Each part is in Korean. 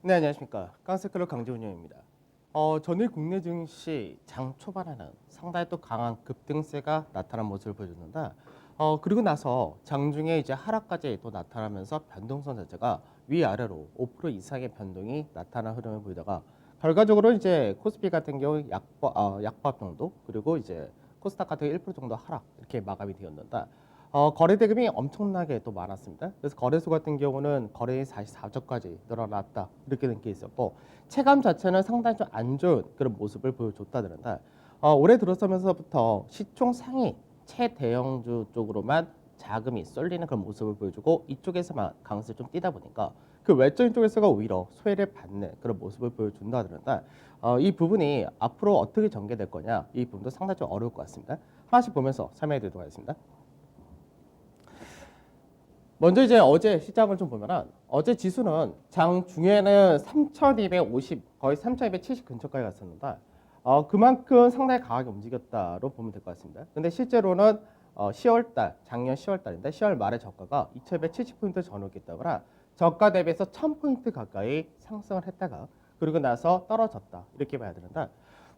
네, 안녕하십니까. 깡스클럽 강재훈영입니다. 전일 국내 증시 장 초반에는 상당히 또 강한 급등세가 나타난 모습을 보여줬는데, 그리고 나서 장중에 이제 하락까지 또 나타나면서 변동성 자체가 위아래로 5% 이상의 변동이 나타난 흐름을 보이다가, 결과적으로 이제 코스피 같은 경우 약밥 정도, 그리고 이제 코스닥 같은 경우 1% 정도 하락, 이렇게 마감이 되었는데, 거래 대금이 엄청나게 또 많았습니다. 그래서 거래소 같은 경우는 거래일 44조까지 늘어났다, 이렇게 된 게 있었고, 체감 자체는 상당히 좀 안 좋은 그런 모습을 보여줬다는데, 올해 들어서면서부터 시총 상위 최대형주 쪽으로만 자금이 쏠리는 그런 모습을 보여주고, 이쪽에서만 강세를 좀 띄다 보니까 그 외적인 쪽에서가 오히려 소외를 받는 그런 모습을 보여준다는데, 이 부분이 앞으로 어떻게 전개될 거냐, 이 부분도 상당히 좀 어려울 것 같습니다. 하나씩 보면서 설명해 드리도록 하겠습니다. 먼저 이제 어제 시장을 좀 보면은, 어제 지수는 장 중에는 3,250, 거의 3,270 근처까지 갔었는데, 그만큼 상당히 강하게 움직였다로 보면 될 것 같습니다. 근데 실제로는 10월달, 작년 10월달인데 10월 말에 저가가 2,270포인트 전후기 때문에 저가 대비해서 1,000포인트 가까이 상승을 했다가 그리고 나서 떨어졌다, 이렇게 봐야 되는데,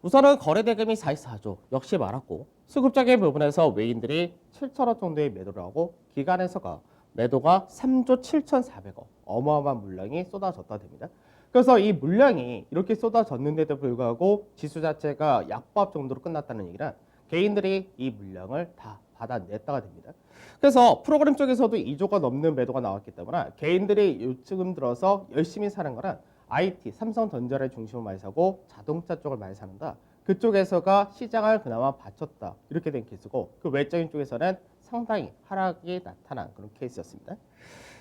우선은 거래 대금이 44조 역시 많았고, 수급적인 부분에서 외인들이 7천억 정도의 매도를 하고, 기관에서가 매도가 3조 7,400억, 어마어마한 물량이 쏟아졌다 됩니다. 그래서 이 물량이 이렇게 쏟아졌는데도 불구하고 지수 자체가 약보합 정도로 끝났다는 얘기는 개인들이 이 물량을 다 받아냈다가 됩니다. 그래서 프로그램 쪽에서도 2조가 넘는 매도가 나왔기 때문에 개인들이 요즘 들어서 열심히 사는 거는 IT, 삼성전자를 중심으로 많이 사고 자동차 쪽을 많이 사는다. 그쪽에서가 시장을 그나마 받쳤다, 이렇게 된 케이스고, 그 외적인 쪽에서는 상당히 하락이 나타난 그런 케이스였습니다.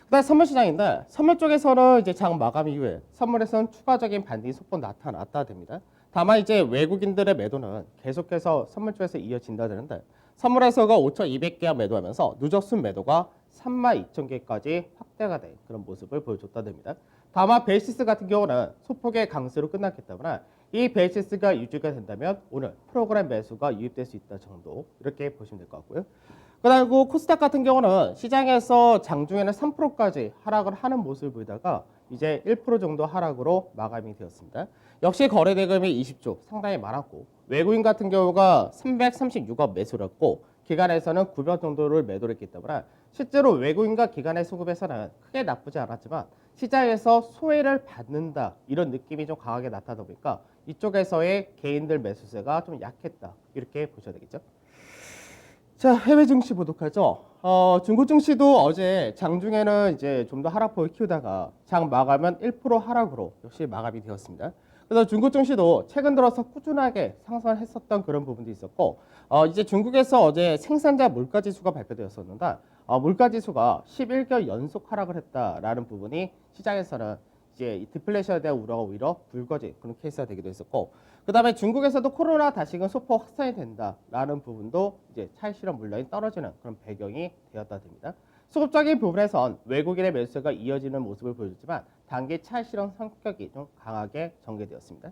그다음 선물 시장인데, 선물 쪽에서는 이제 장 마감 이후에 선물에서는 추가적인 반등이 소폭 나타났다 됩니다. 다만 이제 외국인들의 매도는 계속해서 선물 쪽에서 이어진다 되는데, 선물에서가 5,200개가 매도하면서 누적 순 매도가 32,000개까지 확대가 된 그런 모습을 보여줬다 됩니다. 다만 베이시스 같은 경우는 소폭의 강세로 끝났기 때문에 이 베이시스가 유지가 된다면 오늘 프로그램 매수가 유입될 수 있다 정도, 이렇게 보시면 될 것 같고요. 그리고 코스닥 같은 경우는 시장에서 장중에는 3%까지 하락을 하는 모습을 보이다가 이제 1% 정도 하락으로 마감이 되었습니다. 역시 거래 대금이 20조 상당히 많았고, 외국인 같은 경우가 336억 매수를 했고, 기관에서는 900 정도를 매도를 했기 때문에 실제로 외국인과 기관의 수급에서는 크게 나쁘지 않았지만 시장에서 소외를 받는다, 이런 느낌이 좀 강하게 나타나다 보니까 이쪽에서의 개인들 매수세가 좀 약했다, 이렇게 보셔야 되겠죠. 자, 해외 증시 보도록 하죠. 중국 증시도 어제 장중에는 이제 좀 더 하락폭을 키우다가 장 마감은 1% 하락으로 역시 마감이 되었습니다. 그래서 중국 증시도 최근 들어서 꾸준하게 상승을 했었던 그런 부분도 있었고, 이제 중국에서 어제 생산자 물가 지수가 발표되었었는데, 물가 지수가 11개월 연속 하락을 했다라는 부분이 시장에서는 이제 이 디플레이션에 대한 우려가 오히려 불거진 그런 케이스가 되기도 했었고, 그 다음에 중국에서도 코로나 다시금 소폭 확산이 된다라는 부분도 이제 차익 실현 물량이 떨어지는 그런 배경이 되었다 됩니다. 수급적인 부분에선 외국인의 매수가 이어지는 모습을 보여줬지만 단기 차익 실현 성격이 좀 강하게 전개되었습니다.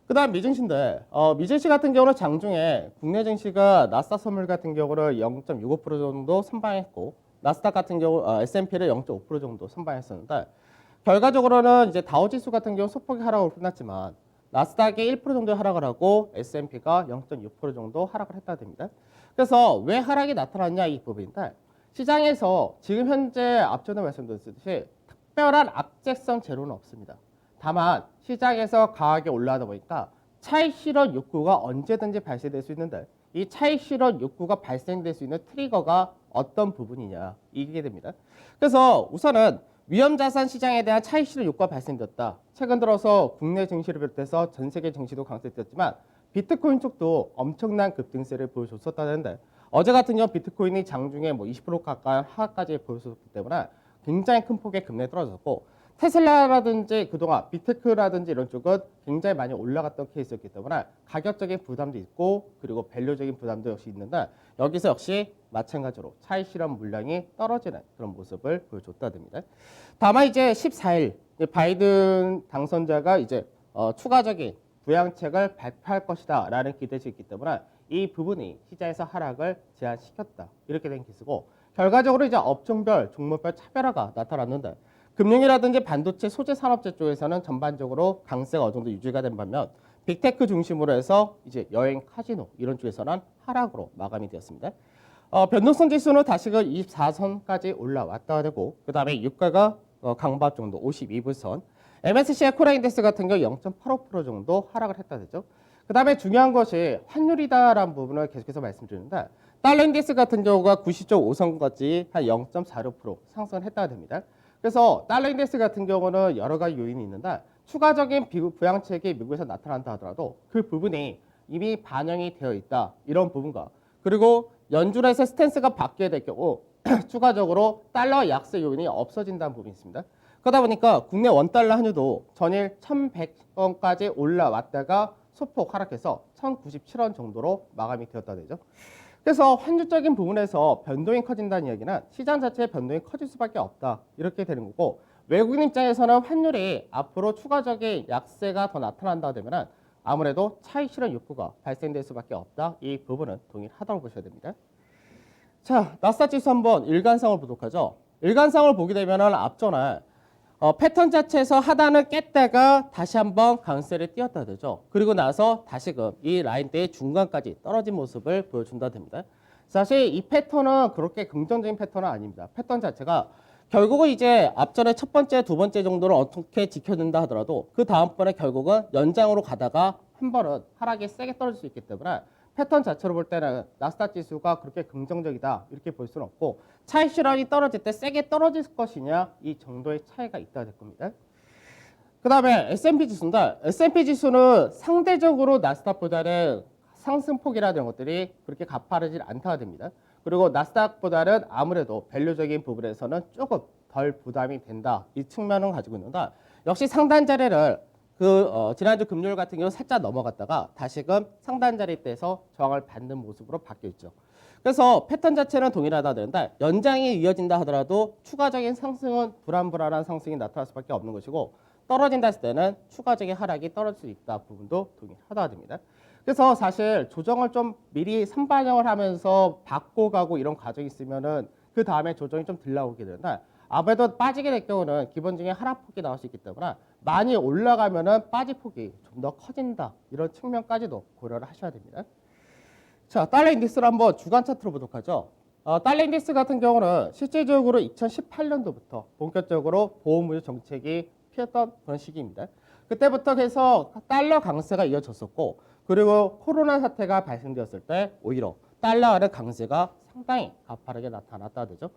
그 다음 미증시인데, 미증시 같은 경우는 장중에 국내 증시가 나스닥 선물 같은 경우를 0.65% 정도 선방했고, 나스닥 같은 경우 S&P를 0.5% 정도 선방했었는데, 결과적으로는 이제 다우지수 같은 경우 소폭의 하락으로 끝났지만 나스닥이 1% 정도 하락을 하고 S&P가 0.6% 정도 하락을 했다 됩니다. 그래서 왜 하락이 나타났냐, 이 부분인데, 시장에서 지금 현재 앞전에 말씀드렸듯이 특별한 악재성 재료는 없습니다. 다만 시장에서 강하게 올라가다 보니까 차익 실현 욕구가 언제든지 발생될 수 있는데, 이 차익 실현 욕구가 발생될 수 있는 트리거가 어떤 부분이냐, 이게 됩니다. 그래서 우선은 위험자산 시장에 대한 차익 실현 욕구가 발생됐다. 최근 들어서 국내 증시를 비롯해서 전 세계 증시도 강세됐지만 비트코인 쪽도 엄청난 급등세를 보여줬었다는데, 어제 같은 경우 비트코인이 장중에 뭐 20% 가까이 하락까지 보여줬기 때문에 굉장히 큰 폭의 급락이 떨어졌고, 테슬라라든지 그동안 비테크라든지 이런 쪽은 굉장히 많이 올라갔던 케이스였기 때문에 가격적인 부담도 있고, 그리고 밸류적인 부담도 역시 있는데, 여기서 역시 마찬가지로 차익 실현 물량이 떨어지는 그런 모습을 보여줬다 됩니다. 다만 이제 14일 바이든 당선자가 이제 추가적인 부양책을 발표할 것이다 라는 기대가 있기 때문에 이 부분이 시장에서 하락을 제한시켰다, 이렇게 된 케이스고, 결과적으로 이제 업종별 종목별 차별화가 나타났는데, 금융이라든지 반도체 소재 산업재 쪽에서는 전반적으로 강세가 어느 정도 유지가 된 반면 빅테크 중심으로 해서 이제 여행, 카지노 이런 쪽에서는 하락으로 마감이 되었습니다. 변동성 지수는 다시금 24선까지 올라왔다 되고 그 다음에 유가가 강밥 정도 52불선, MSCI 코리아인덱스 같은 경우 0.85% 정도 하락을 했다 되죠. 그 다음에 중요한 것이 환율이다라는 부분을 계속해서 말씀드리는데 달러 인덱스 같은 경우가 90.5선까지 한 0.46% 상승했다가 됩니다. 그래서 달러 인덱스 같은 경우는 여러 가지 요인이 있는데 추가적인 부양책이 미국에서 나타난다 하더라도 그 부분이 이미 반영이 되어 있다 이런 부분과 그리고 연준에서 스탠스가 바뀌게 될 경우 추가적으로 달러 약세 요인이 없어진다는 부분이 있습니다. 그러다 보니까 국내 원달러 환율도 전일 1100원까지 올라왔다가 소폭 하락해서 1097원 정도로 마감이 되었다 되죠. 그래서 환율적인 부분에서 변동이 커진다는 이야기는 시장 자체의 변동이 커질 수밖에 없다 이렇게 되는 거고 외국인 입장에서는 환율이 앞으로 추가적인 약세가 더 나타난다 되면 아무래도 차익 실현 욕구가 발생될 수밖에 없다. 이 부분은 동일하다고 보셔야 됩니다. 자, 나스닥 지수 한번 일관성을 보도록 하죠. 일관성을 보게 되면 앞전에 패턴 자체에서 하단을 깼다가 다시 한번 강세를 띄었다 되죠. 그리고 나서 다시금 이 라인대의 중간까지 떨어진 모습을 보여준다 됩니다. 사실 이 패턴은 그렇게 긍정적인 패턴은 아닙니다. 패턴 자체가 결국은 이제 앞전에 첫 번째, 두 번째 정도를 어떻게 지켜낸다 하더라도 그 다음번에 결국은 연장으로 가다가 한 번은 하락이 세게 떨어질 수 있기 때문에 패턴 자체로 볼 때는 나스닥 지수가 그렇게 긍정적이다 이렇게 볼 수는 없고 차익 실현이 떨어질 때 세게 떨어질 것이냐 이 정도의 차이가 있다 될 겁니다. 그 다음에 S&P 지수인데 S&P 지수는 상대적으로 나스닥보다는 상승폭이라는 것들이 그렇게 가파르지 않다가 됩니다. 그리고 나스닥보다는 아무래도 밸류적인 부분에서는 조금 덜 부담이 된다. 이 측면을 가지고 있는데 역시 상단 자리를 지난주 금요일 같은 경우 살짝 넘어갔다가 다시금 상단 자리대에서 저항을 받는 모습으로 바뀌어 있죠. 그래서 패턴 자체는 동일하다 되는데 연장이 이어진다 하더라도 추가적인 상승은 불안한 상승이 나타날 수밖에 없는 것이고 떨어진다 했을 때는 추가적인 하락이 떨어질 수 있다 부분도 동일하다 됩니다. 그래서 사실 조정을 좀 미리 선반영을 하면서 받고 가고 이런 과정이 있으면은 그 다음에 조정이 좀 덜 나오게 되는데 아무래도 빠지게 될 경우는 기본적인 하락폭이 나올 수 있기 때문에 많이 올라가면은 빠지폭이 좀 더 커진다 이런 측면까지도 고려를 하셔야 됩니다. 자, 달러 인덱스를 한번 주간 차트로 보도록 하죠. 달러 인덱스 같은 경우는 실질적으로 2018년도부터 본격적으로 보호무역 정책이 피었던 그런 시기입니다. 그때부터 해서 달러 강세가 이어졌었고 그리고 코로나 사태가 발생되었을 때 오히려 달러의 강세가 상당히 가파르게 나타났다 되죠.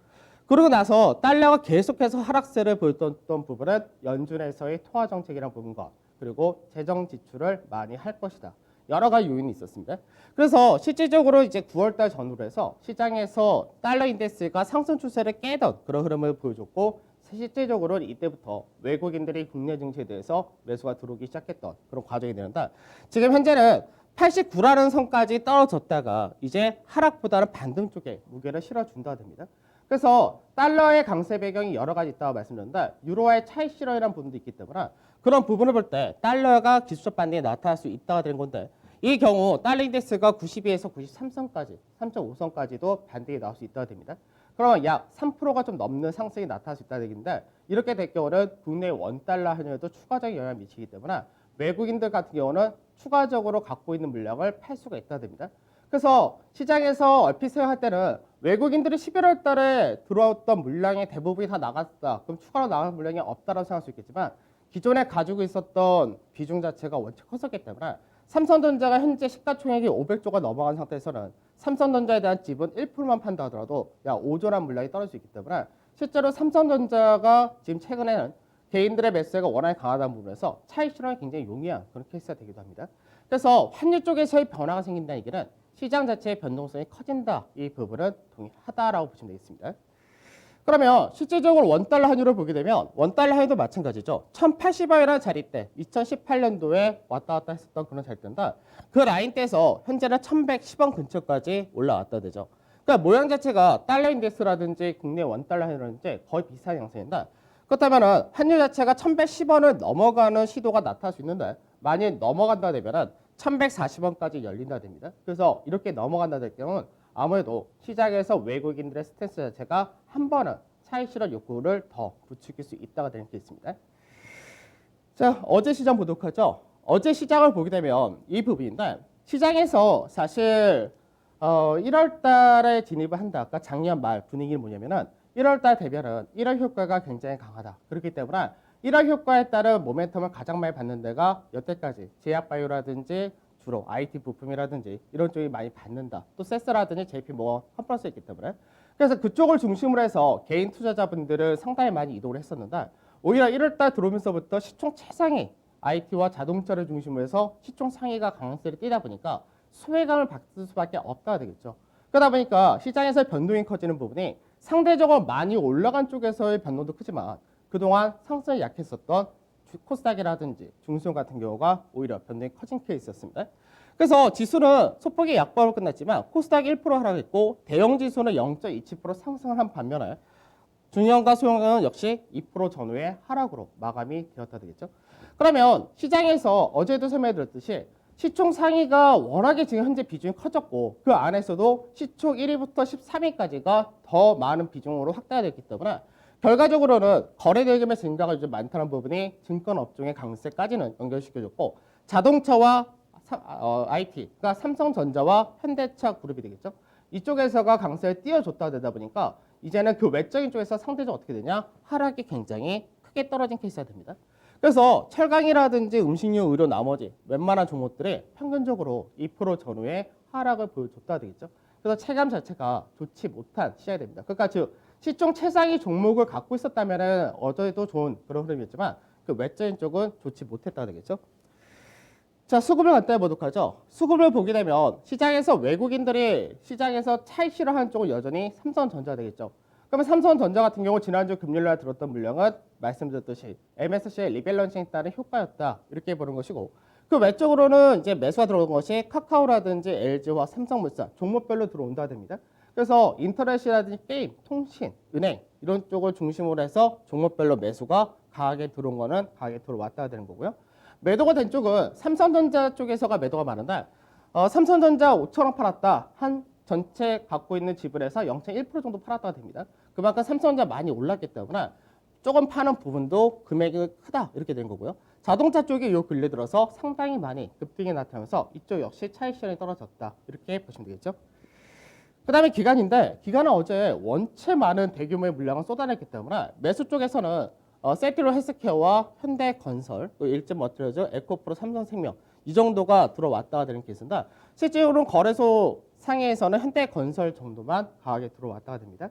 그러고 나서 달러가 계속해서 하락세를 보였던 부분은 연준에서의 통화 정책이라는 부분과 그리고 재정 지출을 많이 할 것이다. 여러 가지 요인이 있었습니다. 그래서 실질적으로 이제 9월달 전후로 해서 시장에서 달러 인덱스가 상승 추세를 깨던 그런 흐름을 보여줬고 실질적으로 이때부터 외국인들이 국내 증시에 대해서 매수가 들어오기 시작했던 그런 과정이 되는데 지금 현재는 89라는 선까지 떨어졌다가 이제 하락보다는 반등 쪽에 무게를 실어준다 됩니다. 그래서 달러의 강세 배경이 여러 가지 있다고 말씀드렸는데 유로와의 차익 실현이라는 부분도 있기 때문에 그런 부분을 볼 때 달러가 기술적 반등이 나타날 수 있다가 되는 건데 이 경우 달러 인덱스가 92에서 93선까지 3.5선까지도 반등이 나올 수 있다가 됩니다. 그러면 약 3%가 좀 넘는 상승이 나타날 수 있다는 얘기인데 이렇게 될 경우는 국내 원달러 환율에도 추가적인 영향을 미치기 때문에 외국인들 같은 경우는 추가적으로 갖고 있는 물량을 팔 수가 있다 됩니다. 그래서 시장에서 얼핏 생각할 때는 외국인들이 11월 달에 들어왔던 물량의 대부분이 다 나갔다. 그럼 추가로 나간 물량이 없다라고 생각할 수 있겠지만 기존에 가지고 있었던 비중 자체가 원체 컸었기 때문에 삼성전자가 현재 시가총액이 500조가 넘어간 상태에서는 삼성전자에 대한 지분 1%만 판다 하더라도 약 5조란 물량이 떨어질 수 있기 때문에 실제로 삼성전자가 지금 최근에는 개인들의 매수세가 워낙에 강하다는 부분에서 차익 실현이 굉장히 용이한 그런 케이스가 되기도 합니다. 그래서 환율 쪽에서의 변화가 생긴다는 얘기는 시장 자체의 변동성이 커진다. 이 부분은 동일하다라고 보시면 되겠습니다. 그러면 실질적으로 원달러 환율을 보게 되면 원달러 환율도 마찬가지죠. 1080원이라는 자리대 2018년도에 왔다 갔다 했었던 그런 자리대인데 그 라인대에서 현재는 1110원 근처까지 올라왔다 되죠. 그러니까 모양 자체가 달러 인덱스라든지 국내 원달러 환율이라든지 거의 비슷한 양상인데 그렇다면 환율 자체가 1110원을 넘어가는 시도가 나타날 수 있는데 만약 넘어간다 되면 1140원까지 열린다 됩니다. 그래서 이렇게 넘어간다 될 경우는 아무래도 시장에서 외국인들의 스탠스 자체가 한 번은 차익 실현 욕구를 더 부추길 수 있다가 되는 게 있습니다. 자, 어제 시장 보도록 하죠. 어제 시장을 보게 되면 이 부분인데 시장에서 사실 1월 달에 진입을 한다. 아까 작년 말 분위기는 뭐냐면은 1월 달 대비는 1월 효과가 굉장히 강하다. 그렇기 때문에 1월 효과에 따른 모멘텀을 가장 많이 받는 데가 여태까지 제약바이오라든지 주로 IT 부품이라든지 이런 쪽이 많이 받는다. 또 세스라든지 JP 모건 컨퍼런스 있기 때문에 그래서 그쪽을 중심으로 해서 개인 투자자분들은 상당히 많이 이동을 했었는데 오히려 1월 달 들어오면서부터 시총 최상위 IT와 자동차를 중심으로 해서 시총 상위가 강세를 띠다 보니까 소외감을 받을 수밖에 없다가 되겠죠. 그러다 보니까 시장에서 변동이 커지는 부분이 상대적으로 많이 올라간 쪽에서의 변동도 크지만 그동안 상승이 약했었던 코스닥이라든지 중소형 같은 경우가 오히려 변동이 커진 케이스였습니다. 그래서 지수는 소폭의 약보로 끝났지만 코스닥이 1% 하락했고 대형 지수는 0.27% 상승을 한 반면에 중형과 소형은 역시 2% 전후의 하락으로 마감이 되었다 되겠죠. 그러면 시장에서 어제도 설명드렸듯이 시총 상위가 워낙에 지금 현재 비중이 커졌고 그 안에서도 시총 1위부터 13위까지가 더 많은 비중으로 확대가 됐기 때문에 결과적으로는 거래 대금의 증가가 좀 많다는 부분이 증권 업종의 강세까지는 연결시켜줬고 자동차와 IT, 그러니까 삼성전자와 현대차 그룹이 되겠죠. 이쪽에서가 강세에 띄워줬다 되다 보니까 이제는 그 외적인 쪽에서 상대적으로 어떻게 되냐? 하락이 굉장히 크게 떨어진 케이스가 됩니다. 그래서 철강이라든지 음식료, 의료 나머지 웬만한 종목들이 평균적으로 2% 전후의 하락을 보여줬다 되겠죠. 그래서 체감 자체가 좋지 못한 시작이 됩니다. 그러니까 즉 시총 최상위 종목을 갖고 있었다면 어제도 좋은 그런 흐름이었지만 그 외적인 쪽은 좋지 못했다 되겠죠. 자, 수급을 간단히 보도록 하죠. 수급을 보게 되면 시장에서 외국인들이 시장에서 차익 실현하는 쪽은 여전히 삼성전자 되겠죠. 그러면 삼성전자 같은 경우 지난주 금요일날 들었던 물량은 말씀드렸듯이 MSCI 리밸런싱에 따른 효과였다 이렇게 보는 것이고 그 외적으로는 이제 매수가 들어온 것이 카카오라든지 LG와 삼성물산 종목별로 들어온다 됩니다. 그래서 인터넷이라든지 게임, 통신, 은행 이런 쪽을 중심으로 해서 종목별로 매수가 강하게 들어온 거는 강하게 들어왔다 되는 거고요. 매도가 된 쪽은 삼성전자 쪽에서가 매도가 많은데 삼성전자 5천원 팔았다. 한 전체 갖고 있는 지분에서 0.1% 정도 팔았다가 됩니다. 그만큼 삼성전자 많이 올랐기 때문에 조금 파는 부분도 금액이 크다 이렇게 된 거고요. 자동차 쪽이 요 근래 들어서 상당히 많이 급등이 나타나면서 이쪽 역시 차익 실현이 떨어졌다 이렇게 보시면 되겠죠. 그 다음에 기관인데 기관은 어제 원체 많은 대규모의 물량을 쏟아냈기 때문에 매수 쪽에서는 세티로 헬스케어와 현대건설, 또 일진머티리얼즈, 에코프로, 삼성생명 이 정도가 들어왔다가 되는 케이스인데 실제로는 거래소 상해에서는 현대건설 정도만 강하게 들어왔다가 됩니다.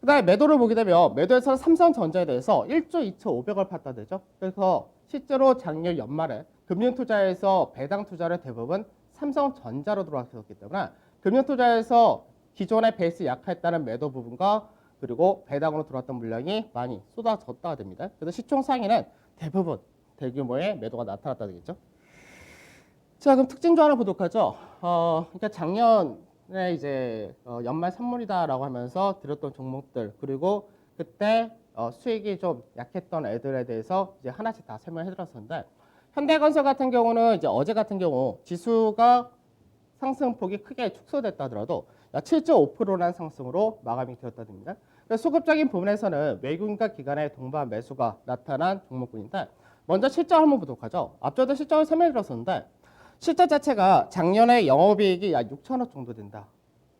그 다음에 매도를 보게 되면 매도에서는 삼성전자에 대해서 1조 2,500을 팠다 되죠. 그래서 실제로 작년 연말에 금융투자에서 배당 투자를 대부분 삼성전자로 들어왔기 때문에 금융투자에서 기존의 베이스 약화했다는 매도 부분과 그리고 배당으로 들어왔던 물량이 많이 쏟아졌다가 됩니다. 그래서 시총 상위는 대부분 대규모의 매도가 나타났다 되겠죠. 자, 그럼 특징도 하나 보도록 하죠. 그러니까 작년에 이제 연말 선물이다라고 하면서 드렸던 종목들 그리고 그때 수익이 좀 약했던 애들에 대해서 이제 하나씩 다 설명해드렸었는데 현대건설 같은 경우는 이제 어제 같은 경우 지수가 상승폭이 크게 축소됐다 하더라도 7.5%라는 상승으로 마감이 되었다 됩니다. 수급적인 부분에서는 외국인과 기관의 동반 매수가 나타난 종목군인데 먼저 실적 한번 보도록 하죠. 앞서도 실적을 설명드렸었는데 실적 자체가 작년에 영업이익이 약 6천억 정도 된다.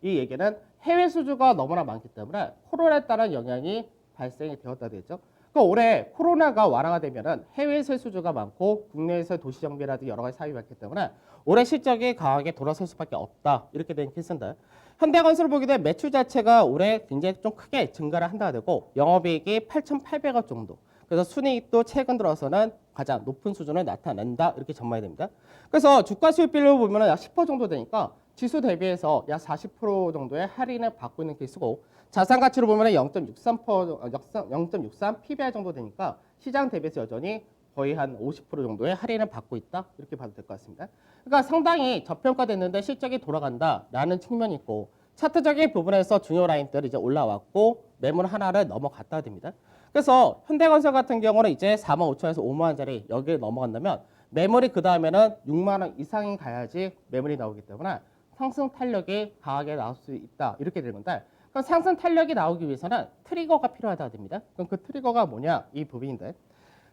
이 얘기는 해외 수주가 너무나 많기 때문에 코로나에 따른 영향이 발생이 되었다 되겠죠. 올해 코로나가 완화가 되면은 해외에서 수주가 많고 국내에서 도시 정비라든지 여러 가지 사업이 많기 때문에 올해 실적이 강하게 돌아설 수밖에 없다 이렇게 된 케이스인데 현대건설을 보게 되면 매출 자체가 올해 굉장히 좀 크게 증가를 한다가 되고 영업이익이 8,800억 정도. 그래서 순이익도 최근 들어서는 가장 높은 수준을 나타낸다 이렇게 전망이 됩니다. 그래서 주가 수익비율로 보면 약 10% 정도 되니까 지수 대비해서 약 40% 정도의 할인을 받고 있는 케이스고 자산 가치로 보면 0.63 PBR 정도 되니까 시장 대비해서 여전히 거의 한 50% 정도의 할인을 받고 있다 이렇게 봐도 될 것 같습니다. 그러니까 상당히 저평가됐는데 실적이 돌아간다라는 측면이 있고 차트적인 부분에서 중요 라인들이 이제 올라왔고 매물 하나를 넘어갔다 됩니다. 그래서 현대건설 같은 경우는 이제 45,000원에서 50,000원짜리 여기를 넘어간다면 매물이 그 다음에는 6만 원 이상이 가야지 매물이 나오기 때문에 상승 탄력이 강하게 나올 수 있다 이렇게 되는 건데 그럼 상승 탄력이 나오기 위해서는 트리거가 필요하다고 됩니다. 그럼 그 트리거가 뭐냐? 이 부분인데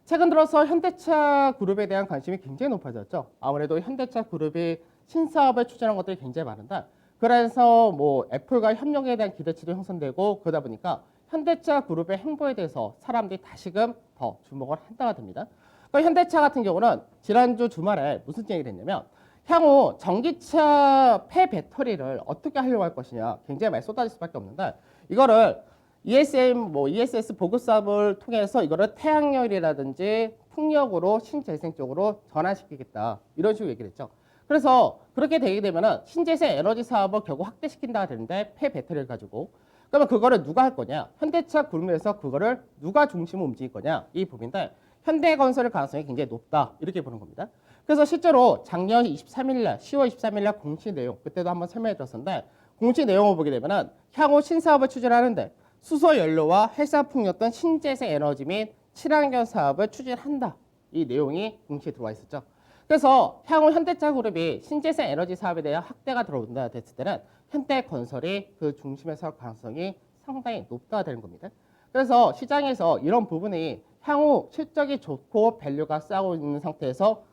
최근 들어서 현대차 그룹에 대한 관심이 굉장히 높아졌죠. 아무래도 현대차 그룹이 신사업을 추진하는 것들이 굉장히 많은데 그래서 뭐 애플과 협력에 대한 기대치도 형성되고 그러다 보니까 현대차 그룹의 행보에 대해서 사람들이 다시금 더 주목을 한다고 됩니다. 그러니까 현대차 같은 경우는 지난주 주말에 무슨 얘기를 했냐면 향후 전기차 폐배터리를 어떻게 하려고 할 것이냐 굉장히 많이 쏟아질 수밖에 없는데 이거를 ESS 보급 사업을 통해서 이거를 태양열이라든지 풍력으로 신재생 쪽으로 전환시키겠다 이런 식으로 얘기를 했죠. 그래서 그렇게 되게 되면은 신재생 에너지 사업을 결국 확대시킨다가 되는데 폐배터리를 가지고 그러면 그거를 누가 할 거냐? 현대차 그룹에서 그거를 누가 중심으로 움직일 거냐? 이 부분인데 현대건설의 가능성이 굉장히 높다 이렇게 보는 겁니다. 그래서 실제로 작년 23일 날 10월 23일 날 공시 내용 그때도 한번 설명해 드렸었는데 공시 내용을 보게 되면은 향후 신사업을 추진하는데 수소 연료와 해상풍력 등 신재생 에너지 및 친환경 사업을 추진한다. 이 내용이 공시에 들어와 있었죠. 그래서 향후 현대차 그룹이 신재생 에너지 사업에 대한 확대가 들어온다 됐을 때는 현대건설이 그 중심에 설 가능성이 상당히 높다 되는 겁니다. 그래서 시장에서 이런 부분이 향후 실적이 좋고 밸류가 싸고 있는 상태에서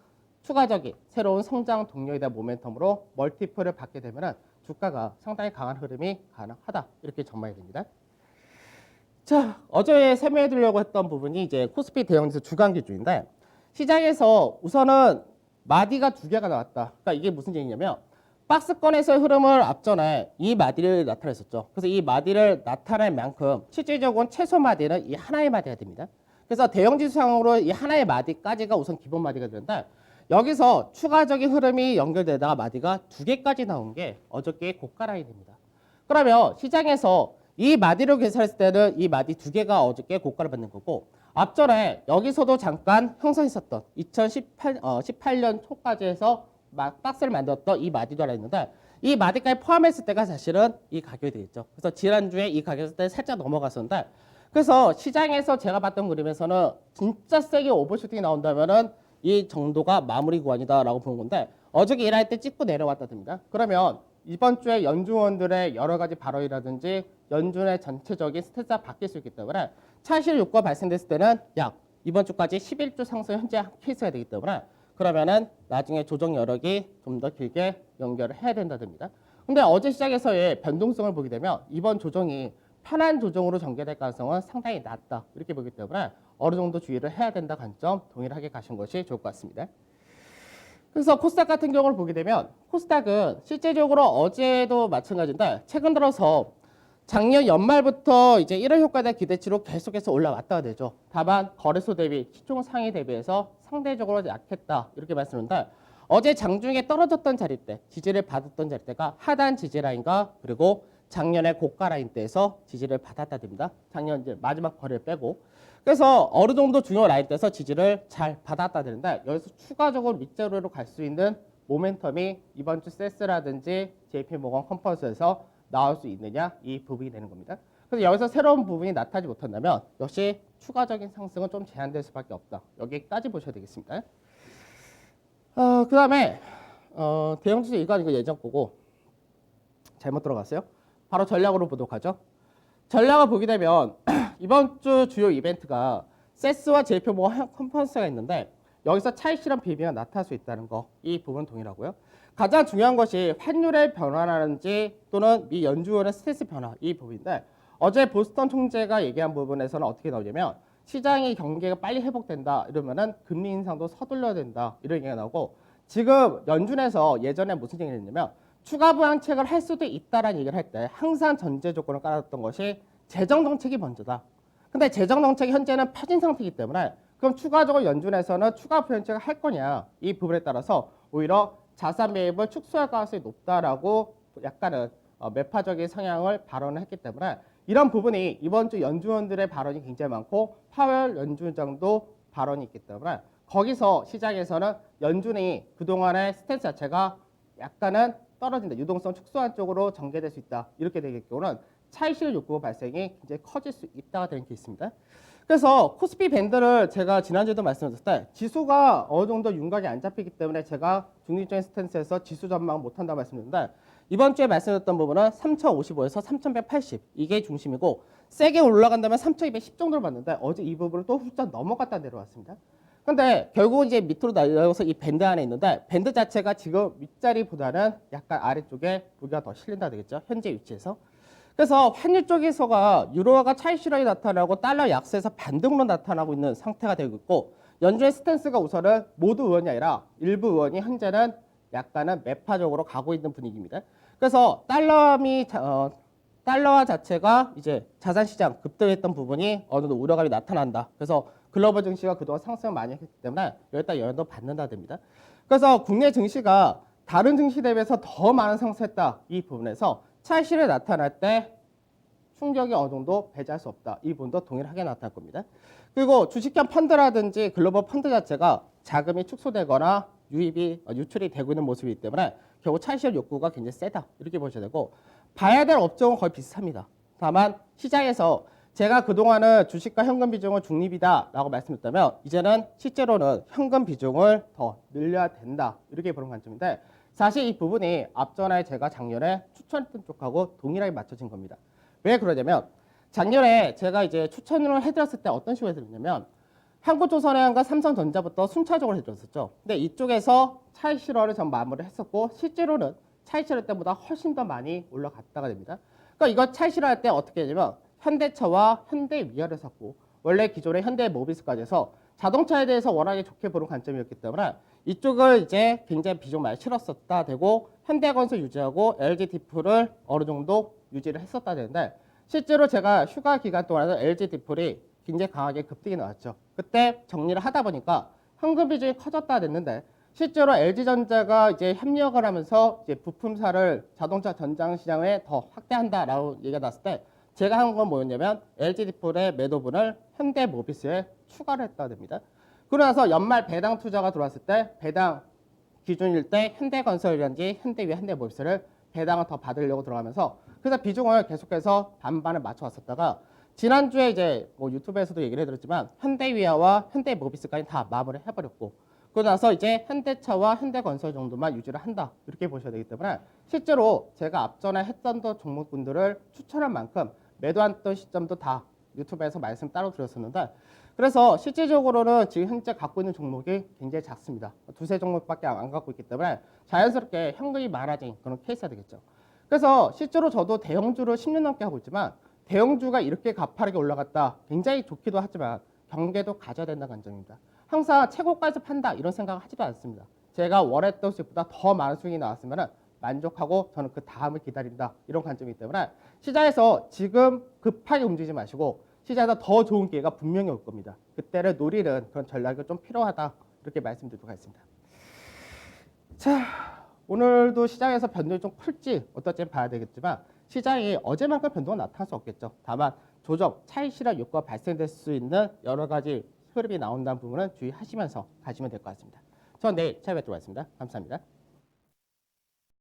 추가적인 새로운 성장 동력이다 모멘텀으로 멀티플을 받게 되면 주가가 상당히 강한 흐름이 가능하다 이렇게 전망이 됩니다. 자, 어제 설명해 드리려고 했던 부분이 이제 코스피 대형지수 주간 기준인데 시장에서 우선은 마디가 두 개가 나왔다. 그러니까 이게 무슨 얘기냐면 박스권에서의 흐름을 앞전에 이 마디를 나타냈었죠. 그래서 이 마디를 나타낼 만큼 실질적으로는 최소 마디는 이 하나의 마디가 됩니다. 그래서 대형지수상으로 이 하나의 마디까지가 우선 기본 마디가 되는데 여기서 추가적인 흐름이 연결되다가 마디가 두 개까지 나온 게 어저께 고가 라인입니다. 그러면 시장에서 이 마디로 계산했을 때는 이 마디 두 개가 어저께 고가를 받는 거고 앞전에 여기서도 잠깐 형성했었던 2018년 초까지 해서 막 박스를 만들었던 이 마디도 하나 있는데 이 마디까지 포함했을 때가 사실은 이 가격이 되겠죠. 그래서 지난주에 이 가격일 때 살짝 넘어갔었는데 그래서 시장에서 제가 봤던 그림에서는 진짜 세게 오버슈팅이 나온다면은 이 정도가 마무리 구간이다라고 보는 건데 어저께 일할 때 찍고 내려왔다 듭니다. 그러면 이번 주에 연준원들의 여러 가지 발언이라든지 연준의 전체적인 스탠스가 바뀔 수 있기 때문에 차실 요구가 발생됐을 때는 약 이번 주까지 11주 상승 현재 케이스가 되기 때문에 그러면은 나중에 조정 여력이 좀 더 길게 연결을 해야 된다듭니다. 근데 어제 시장에서의 변동성을 보게 되면 이번 조정이 편한 조정으로 전개될 가능성은 상당히 낮다 이렇게 보기 때문에 어느 정도 주의를 해야 된다 관점 동일하게 가신 것이 좋을 것 같습니다. 그래서 코스닥 같은 경우를 보게 되면 코스닥은 실제적으로 어제도 마찬가지인데 최근 들어서 작년 연말부터 이제 1월 효과에 대한 기대치로 계속해서 올라왔다가 되죠. 다만 거래소 대비 시총 상위 대비해서 상대적으로 약했다 이렇게 말씀드렸는데 어제 장중에 떨어졌던 자리 때 지지를 받았던 자리 때가 하단 지지 라인과 그리고 작년에 고가 라인 때에서 지지를 받았다 됩니다. 작년 이제 마지막 거래를 빼고 그래서 어느 정도 중요 라인 때에서 지지를 잘 받았다 되는데 여기서 추가적으로 밑자리로 갈 수 있는 모멘텀이 이번 주 세스라든지 JP모건 컨퍼런스에서 나올 수 있느냐 이 부분이 되는 겁니다. 그래서 여기서 새로운 부분이 나타나지 못한다면 역시 추가적인 상승은 좀 제한될 수밖에 없다. 여기까지 보셔야 되겠습니다. 그 다음에 대형주식 이거 예전 거고 잘못 들어갔어요. 바로 전략으로 보도록 하죠. 전략을 보게 되면 이번 주 주요 이벤트가 세스와 JP모건 컨퍼런스가 있는데 여기서 차익 실현 비비가 나타날 수 있다는 거 이 부분 동일하고요. 가장 중요한 것이 환율의 변화라든지 또는 미 연준의 스탠스 변화 이 부분인데 어제 보스턴 총재가 얘기한 부분에서는 어떻게 나오냐면 시장의 경기가 빨리 회복된다 이러면은 금리 인상도 서둘러야 된다 이런 얘기가 나오고 지금 연준에서 예전에 무슨 얘기를 했냐면 추가 부양책을 할 수도 있다라는 얘기를 할 때 항상 전제 조건을 깔았던 것이 재정 정책이 먼저다. 근데 재정 정책이 현재는 펴진 상태이기 때문에 그럼 추가적으로 연준에서는 추가 부양책을 할 거냐 이 부분에 따라서 오히려 자산 매입을 축소할 가능성이 높다라고 약간은 매파적인 성향을 발언을 했기 때문에 이런 부분이 이번 주 연준원들의 발언이 굉장히 많고 파웰 연준장도 발언이 있기 때문에 거기서 시장에서는 연준이 그동안의 스탠스 자체가 약간은 떨어진다. 유동성 축소한 쪽으로 전개될 수 있다. 이렇게 되겠 경우는 차익 실현 욕구 발생이 굉장히 커질 수 있다가 되는 게 있습니다. 그래서 코스피 밴드를 제가 지난주에도 말씀드렸을 때 지수가 어느 정도 윤곽이 안 잡히기 때문에 제가 중립적인 스탠스에서 지수 전망 못한다고 말씀드렸는데 이번 주에 말씀드렸던 부분은 3055에서 3180 이게 중심이고 세게 올라간다면 3210 정도를 봤는데 어제 이 부분을 또 훌쩍 넘어갔다 내려왔습니다. 근데 결국 이제 밑으로 내려서 이 밴드 안에 있는데 밴드 자체가 지금 윗자리보다는 약간 아래쪽에 무게가 더 실린다 되겠죠. 현재 위치에서. 그래서 환율 쪽에서가 유로화가 차익 실현이 나타나고 달러 약세에서 반등으로 나타나고 있는 상태가 되고 있고 연준의 스탠스가 우선은 모두 의원이 아니라 일부 의원이 현재는 약간은 매파적으로 가고 있는 분위기입니다. 그래서 달러화 자체가 이제 자산시장 급등했던 부분이 어느 정도 우려감이 나타난다. 그래서 글로벌 증시가 그동안 상승을 많이 했기 때문에 여기다 영향도 받는다 됩니다. 그래서 국내 증시가 다른 증시 대비해서 더 많은 상승했다. 이 부분에서 차익 실현이 나타날 때 충격이 어느 정도 배제할 수 없다. 이 부분도 동일하게 나타날 겁니다. 그리고 주식형 펀드라든지 글로벌 펀드 자체가 자금이 축소되거나 유출이 되고 있는 모습이기 때문에 결국 차익 실현 욕구가 굉장히 세다. 이렇게 보셔야 되고 봐야 될 업종은 거의 비슷합니다. 다만 시장에서 제가 그동안은 주식과 현금 비중은 중립이다라고 말씀드렸다면 이제는 실제로는 현금 비중을 더 늘려야 된다. 이렇게 보는 관점인데 사실 이 부분이 앞전에 제가 작년에 추천했던 쪽하고 동일하게 맞춰진 겁니다. 왜 그러냐면 작년에 제가 이제 추천을 해드렸을 때 어떤 식으로 해드렸냐면 한국조선해양과 삼성전자부터 순차적으로 해드렸었죠. 근데 이쪽에서 차익 실현을 전 마무리를 했었고 실제로는 차익 실현 때보다 훨씬 더 많이 올라갔다가 됩니다. 그러니까 이거 차익 실현할 때 어떻게 되냐면 현대차와 현대위아를 샀고 원래 기존의 현대모비스까지 해서 자동차에 대해서 워낙에 좋게 보는 관점이었기 때문에 이쪽을 이제 굉장히 비중 많이 실었었다 되고 현대건설 유지하고 LG디플을 어느 정도 유지를 했었다 되는데 실제로 제가 휴가 기간 동안에는 LG디플이 굉장히 강하게 급등이 나왔죠. 그때 정리를 하다 보니까 현금 비중이 커졌다 됐는데 실제로 LG전자가 이제 협력을 하면서 이제 부품사를 자동차 전장 시장에 더 확대한다라고 얘기가 났을 때 제가 한 건 뭐였냐면 LG디플의 매도분을 현대모비스에 추가를 했다 됩니다. 그러고 나서 연말 배당 투자가 들어왔을 때 배당 기준일 때 현대건설이라든지 현대위아, 현대모비스를 배당을 더 받으려고 들어가면서 그래서 비중을 계속해서 반반을 맞춰왔었다가 지난주에 이제 뭐 유튜브에서도 얘기를 해드렸지만 현대위아와 현대모비스까지 다 마무리를 해버렸고 그러고 나서 이제 현대차와 현대건설 정도만 유지를 한다 이렇게 보셔야 되기 때문에 실제로 제가 앞전에 했던 종목군들을 추천할 만큼 매도했던 시점도 다 유튜브에서 말씀 따로 드렸었는데 그래서 실질적으로는 지금 현재 갖고 있는 종목이 굉장히 작습니다. 두세 종목밖에 안 갖고 있기 때문에 자연스럽게 현금이 많아진 그런 케이스가 되겠죠. 그래서 실제로 저도 대형주를 10년 넘게 하고 있지만 대형주가 이렇게 가파르게 올라갔다 굉장히 좋기도 하지만 경계도 가져야 된다는 관점입니다. 항상 최고가에서 판다 이런 생각을 하지도 않습니다. 제가 원했던 수익보다 더 많은 수익이 나왔으면 만족하고 저는 그 다음을 기다린다 이런 관점이기 때문에 시장에서 지금 급하게 움직이지 마시고 시장에서 더 좋은 기회가 분명히 올 겁니다. 그때를 노리는 그런 전략이 좀 필요하다 이렇게 말씀드리도록 하겠습니다. 자, 오늘도 시장에서 변동이 좀 클지 어떨지 봐야 되겠지만 시장이 어제만큼 변동은 나타날 수 없겠죠. 다만 조정, 차익 실현 효과가 발생될 수 있는 여러 가지 흐름이 나온다는 부분은 주의하시면서 가시면 될 것 같습니다. 전 내일 차에 뵙도록 하겠습니다. 감사합니다.